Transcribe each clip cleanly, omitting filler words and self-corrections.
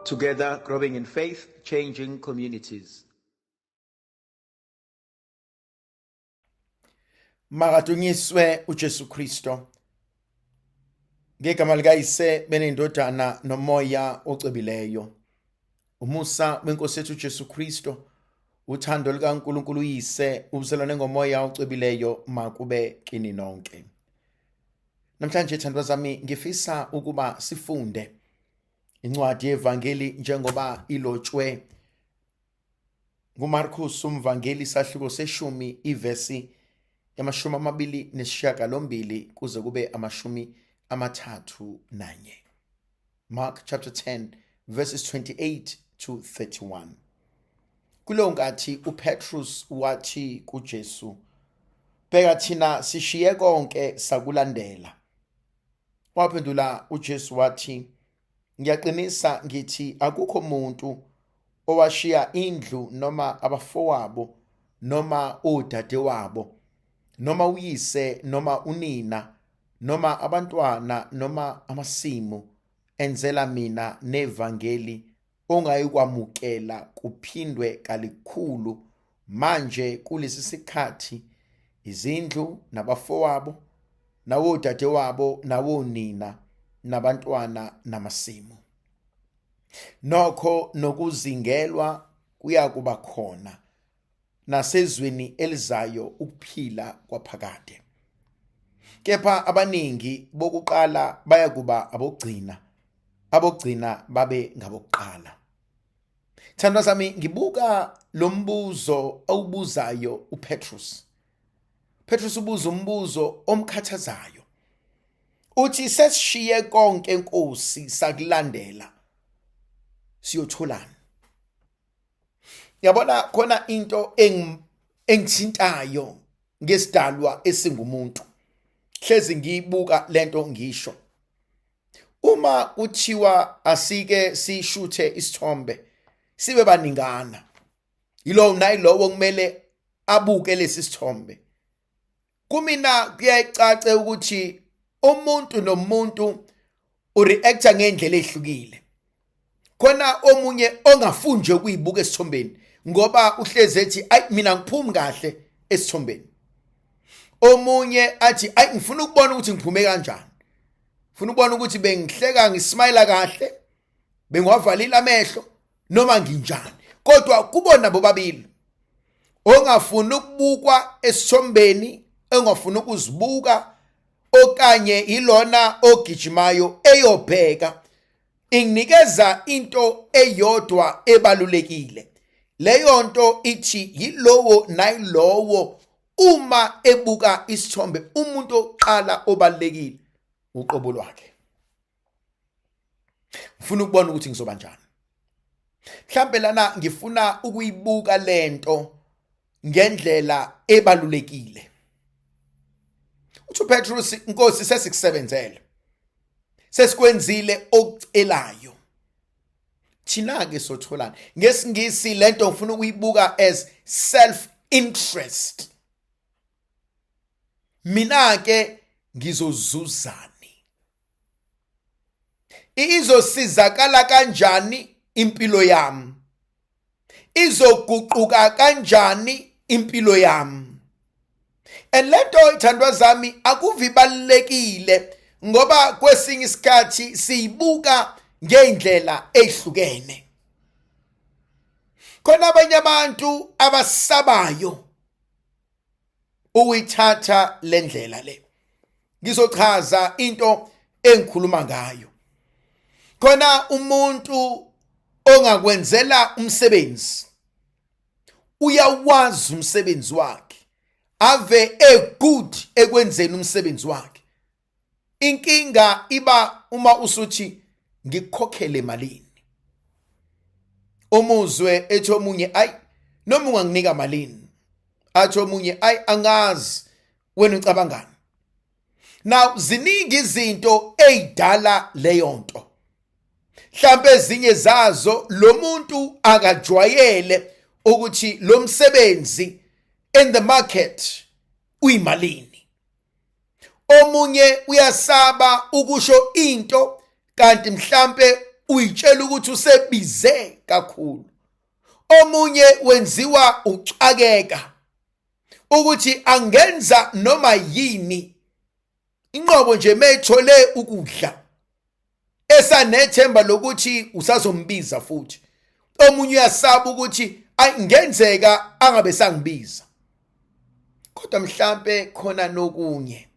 Together, growing in faith, changing communities. Makadunyiswe uJesu Kristo. Ngegama likayise benendodana nomoya ocebileyo. Umusa wenkosi yethu uJesu Kristo, uthando likaNkulunkulu uyise, ubuzalwane ngomoya ocebileyo makube kini nonke. Namhlanje thandwa zami ngifisa ukuba sifunde incwadi yevangeli njengoba ilotshwe nguMarkus umvangeli isahluko seshumi ivesi yamashumi 29 kuze kube amashumi 31. Mark chapter 10 verses 28 to 31. Kulo nkathi uPetrus wathi kuJesu, "Bheka thina sishiye konke sakulandela." Waphendula uJesu wathi, "Ngiyaqinisa ngithi akukho umuntu owashiya indlu noma abafowabo noma odadewabo noma uyise noma unina noma abantwana noma amasimu enzela mina nevangeli ongayikwamukela kuphindwe kalikhulu manje kulesi sikhathi izindlu nabafowabo nawodadewabo nawonina nabantwana namasimu. Nokho nokuzingelwa kuyakuba khona nasezweni elizayo ukuphila kwaphakade. Kepha abaningi bokuqala bayakuba abogcina babe ngabokuqala." Thandwa sami, ngibuka lo mbuzo awubuzayo uPetrus. Petrus ubuza umbuzo omkhathazayo. Uthi sesishiye konke Nkosi sakulandela, siyotholani? Yabona khona into engithintayo ngesidalwa esingumuntu. Hlezi ngiyibuka lento ngisho. Uma kuthiwa asike sishuthe isithombe sibe baningana, yilo nayilowo kumele abuke lesi sithombe. Kumina kuyacaca ukuthi umuntu nomuntu ureacta ngendlela ehlukile. Khona omunye ongafunje ukuyibuka esithombeni ngoba uhleze ethi mina ngiphumi kahle esithombeni. Omunye athi ngifuna ukubona ukuthi ngiphume kanjani. Ngifuna ukubona ukuthi bengihleka ngismile kahle, bengiwavalile amehlo noma nginjani. Kodwa kubona bobabili. Ongafuna ukubukwa esithombeni, engafuna ukuzibuka, okanye ilona ogijimayo eyobheka, inginikeza into eyodwa ebalulekile. Leyo nto ithi yilowo nayilowo uma ebuka isithombe, umuntu oqala obalekile uqobo lwakhe. Ngifuna ukubona ukuthi ngizoba njani. Mhlambe lana ngifuna ukuyibuka lento ngendlela ebalulekile. Uthi Petrus, Nkosi sesikusebenzele. Sesikwenzile okucelayo. Thina ke sotholana. Ngesingisi lento ngifuna ukuyibuka as self-interest. Mina ke ngizozuzani? Izosizakala kanjani impilo yami? Izoguquka kanjani impilo yami? Lento ithandwa zami akuvibalekile ngoba kwesinye isikhathi siyibuka ngendlela ehlukene. Khona abanye abantu abasabayo uyithatha lendlela le. Ngizochaza into engikhuluma ngayo. Khona umuntu ongakwenzela umsebenzi. Uyawazi umsebenzi wakhe. Ave good ekwenzeni umsebenzi wakhe. Inkinga iba uma usuthi ngikukhokhele malini. Umuzwe ethi omunye noma unganginika malini. Athi omunye angazi wena ucabangani. Now ziningi izinto ezidala leyo nto. Mhlambe ezinye zazo lo muntu akajwayele ukuthi lo msebenzi in the market uyimalini. Omunye uyasaba ukusho into kanti mhlambe uyitshela ukuthi usebize kakhulu. Omunye wenziwa ucakeka ukuthi angenza noma yini inqobo nje methole ukudla esanethemba lokuthi usazombiza futhi. Omunye uyasaba ukuthi ayingenzeka angabe sangibiza. Kodwa mhlambe khona nokunye,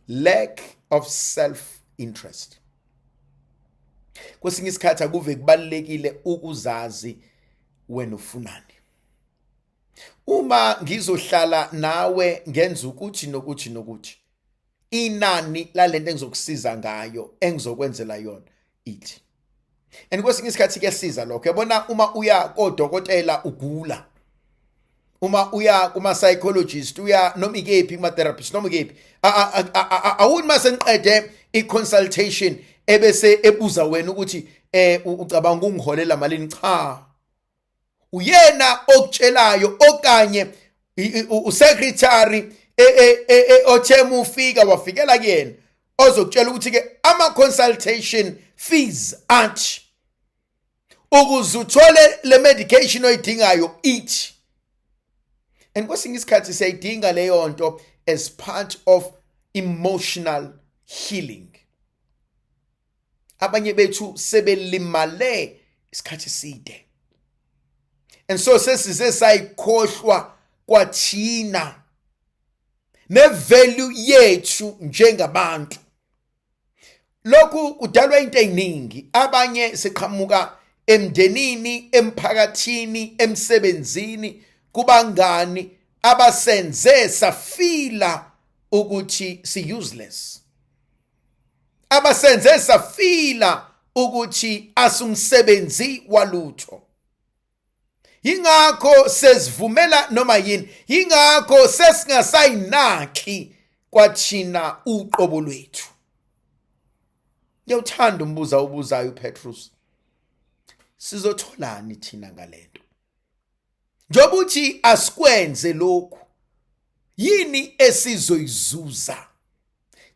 lack of self interest. Kwesinye isikhathi akuve kubalekile ukuzazi wena ufunani. Uma ngizohlala nawe ngenza ukuthi nokuthi inani lalento engizokusiza ngayo engizokwenzela yona ithi. And kwesinye isikhathi kuyasiza lokho. Yabona uma uya kodokotela ugula, uma uya kuma psychologist, uya noma ikephi kuma therapist noma ikephi, awuni maseniqede i-consultation ebese ebuza wena ukuthi ucabanga ungiholela malini. Cha, uyena okutshelayo okanye usecretary othema ufika wafikela kuyena ozokutshela ukuthi ke ama consultation fees athi ukuze uthole le medication oyidingayo ithi. And kwesinye isikhathi siyayidinga leyo nto as part of emotional healing. Abanye bethu sebelimale isikhathi eside, and so sesize sayikhohlwa kwathina nevalue yethu njengabantu. Lokhu kudalwa into eziningi. Abanye siqhamuka emndenini, emphakathini, emsebenzini, kubangani abasenze safila ukuthi si useless, abasenze safila ukuthi asumsebenzi walutho. Yingakho sesivumela noma yini, yingakho sesingasayinaki kwathina uqobo lwethu. Ngiyawuthanda umbuza ubuzayo uPetrus, sizotholani thina ngalento? Njengoba uthi asikwenze lokhu, yini esizoyizuza?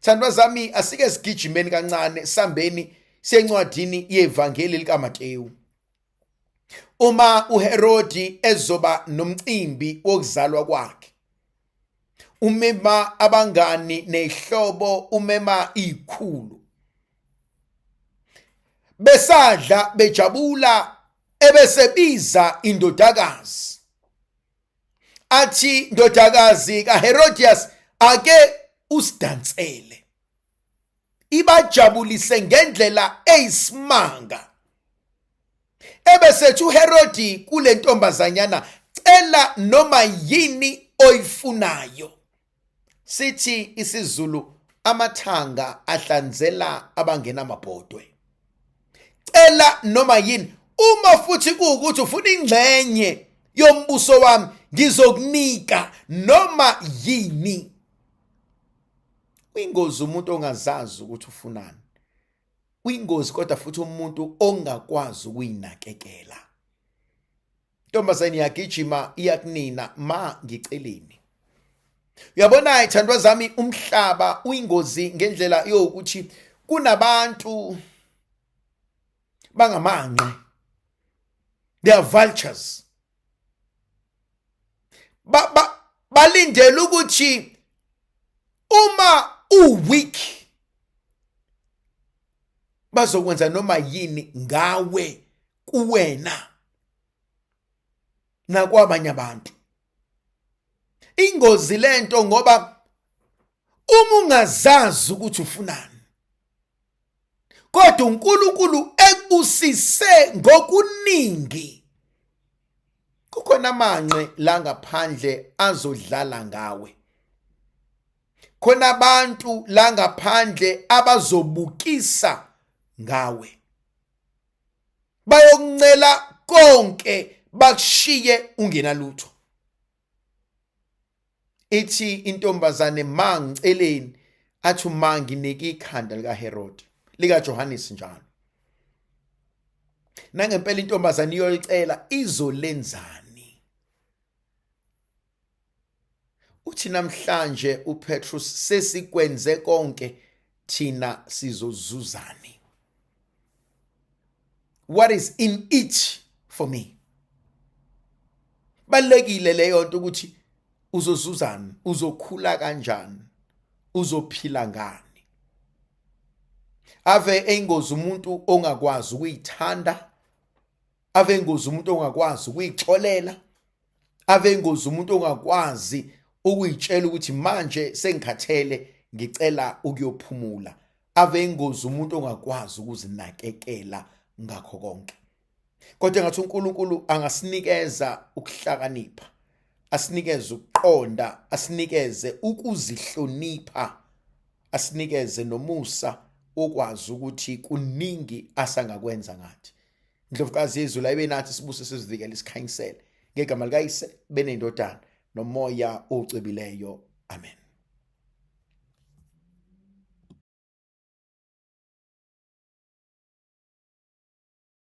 Thandwa zami, asike sigijimeni kancane sambeni sencwadini yevangeli likaMateyu. Uma uHerodi ezoba nomcimbi wokuzalwa kwakhe, umema abangani nehlobo, umema ikhulu, besadla bejabula, ebesebiza indodakazi athi, ndodakazi kaHerodias, ake usidansele. Ibajabulise ngendlela eyisimanga. Ebesethi uHerodi kule ntombazanyana, cela noma yini oyifunayo. Sithi isiZulu, amathanga ahlanzela abangena amabhodwe. Cela noma yini, uma futhi kuukuthi ufuna ingxenye yombuso wami, ngizokunika noma yini. Uyingozi umuntu ongazazi ukuthi ufunani. Uyingozi kodwa futhi umuntu ongakwazi ukuyinakekela. Ntombazane yagijima iyakunina, ma ngiceleni. Uyabona ithandwa zami, umhlaba uyingozi ngendlela yokuthi kunabantu bangamanqe. They are vultures. Balindele ukuthi uma weak bazokwenza noma yini ngawe, kuwena nakwabanye abantu. Ingozi lento ngoba uma ungazazi ukuthi ufunani, kodwa uNkulunkulu ekubusise ngokuningi, kukhona amanqe la ngaphandle azodlala ngawe. Khona abantu la ngaphandle abazobukisa ngawe, bayokuncela konke bakushiye ungenalutho. Ithi intombazane, mangiceleni, athi manginike ikhanda likaHerodi, likaJohannes njalo. Nangempela intombazane iyolicela izolenzani. Uthi namhlanje uPetrus, sesikwenze konke, thina sizozuzani? what is in it for me. Balekile leyo nto ukuthi uzozuzana, uzokhula kanjani, uzophila ngani. Ave engozi umuntu ongakwazi ukuyithanda, ave engozi umuntu ongakwazi ukuyixolela, ave engozi umuntu ongakwazi ukuyitshela ukuthi manje sengikhathele ngicela ukuyophumula, ave engozi umuntu ongakwazi ukuzinakekela ngakho konke. Kodwa ngathi uNkulunkulu angasinikeza ukuhlakanipha, asinikeze ukuqonda, asinikeze ukuzihlonipha, asinikeze nomusa okwazi ukuthi kuningi asangakwenza ngathi. Ndlovukazi yezulu ayibe nathi sibuse sizivikele isikhanyisele ngegama likaYise benendodana nomoya ocwebileyo. Amen.